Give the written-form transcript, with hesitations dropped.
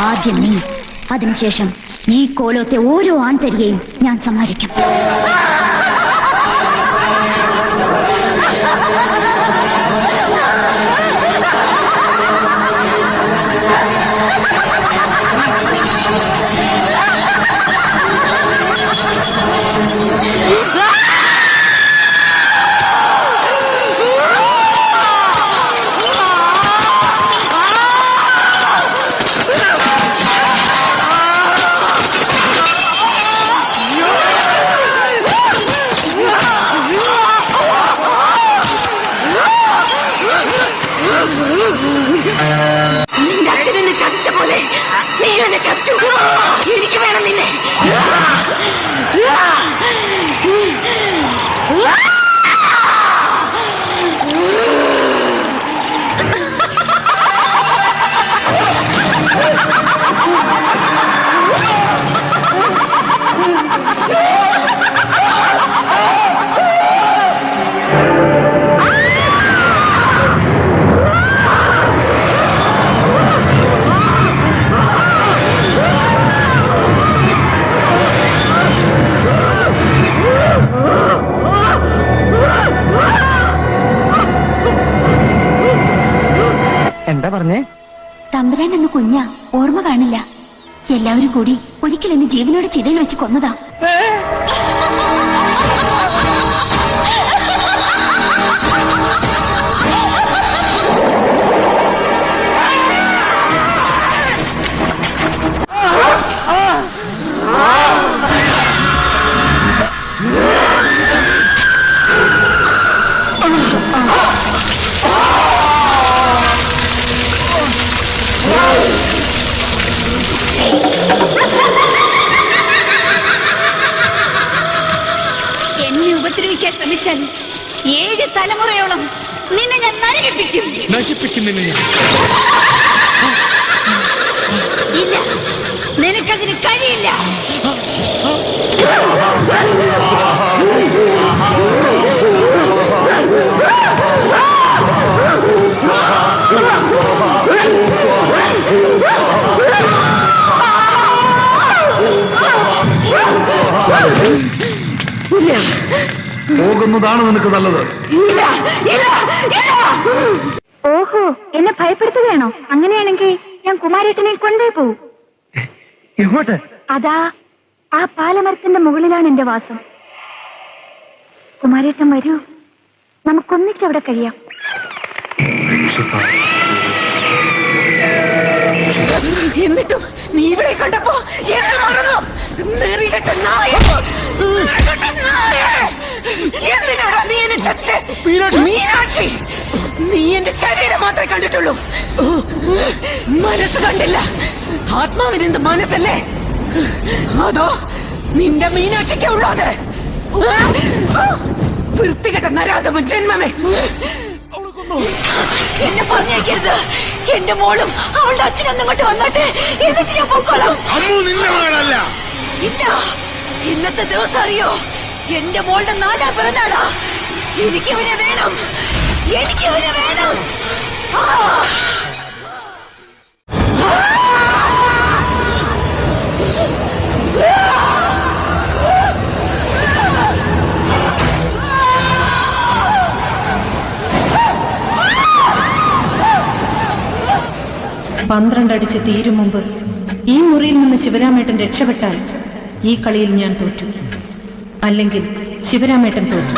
ആദ്യം നീ, അതിനുശേഷം ഈ കോലത്തെ ഓരോ ആൺതരികയും ഞാൻ സമ്മാനിക്കും. നിന്റെ അച്ഛനെന്നെ ചതിച്ച പോലെ നീ എന്നെ ചതിച്ചു. എനിക്ക് വേണം നിന്നെ. എന്താ പറഞ്ഞേ? തമ്പുരാൻ എന്ന് കുഞ്ഞാ, ഓർമ്മ കാണില്ല. എല്ലാവരും കൂടി ഒരിക്കൽ എന്നെ ജീവനോടെ ചിതയിൽ വെച്ച് കൊന്നതാ. എന്നെ ഉപദ്രവിക്കാൻ ശ്രമിച്ചാൽ 7 തലമുറയോളം നിന്നെ ഞാൻ നശിപ്പിക്കും. ഇല്ല, നിനക്കതിന് കഴിയില്ല. പോകുന്നതാണ് നിനക്ക് നല്ലത്. ഓഹോ, എന്നെ ഭയപ്പെടുത്തുകയാണോ? അങ്ങനെയാണെങ്കിൽ ഞാൻ കുമാരേട്ടനെ കൊണ്ടേ പോവും. എങ്ങോട്ട്? അതാ ആ പാലമരത്തിന്റെ മുകളിലാണ് എന്റെ വാസം. കുമാരേട്ടൻ വരൂ, നമുക്കൊന്നിച്ചവിടെ കഴിയാം. എന്നിട്ടും നീ ഇവിടെ കണ്ടപ്പോ എന്നെ മറന്നു. എന്തിനാടാ നീ എന്നെ ചതിച്ചേ? മീനാക്ഷി, നീ എന്റെ ശരീരം മാത്രമേ കണ്ടിട്ടുള്ളൂ, മനസ്സ് കണ്ടില്ല. ആത്മാവിനെന്ത് മനസ്സല്ലേ? അതോ നിന്റെ മീനാക്ഷിക്ക് ഉള്ളത്? വൃത്തികെട്ട നരാധമ ജന്മമേ, എന്നെ പറഞ്ഞേക്കരുത്. എന്റെ മോളും അവളുടെ അച്ഛനും ഇങ്ങോട്ട് വന്നോട്ടെ, എന്നിട്ട് ഞാൻ പൊക്കോളാം. ഇല്ല, ഇന്നത്തെ ദിവസം അറിയോ, എന്റെ മോളുടെ 4ാം പിറന്നാളാ. എനിക്കവനെ വേണം. ആ 12 അടിച്ച് തീരും മുമ്പ് ഈ മുറിയിൽ നിന്ന് ശിവരാമേട്ടൻ രക്ഷപ്പെട്ടാൽ ഈ കളിയിൽ ഞാൻ തോറ്റു, അല്ലെങ്കിൽ ശിവരാമേട്ടൻ തോറ്റു.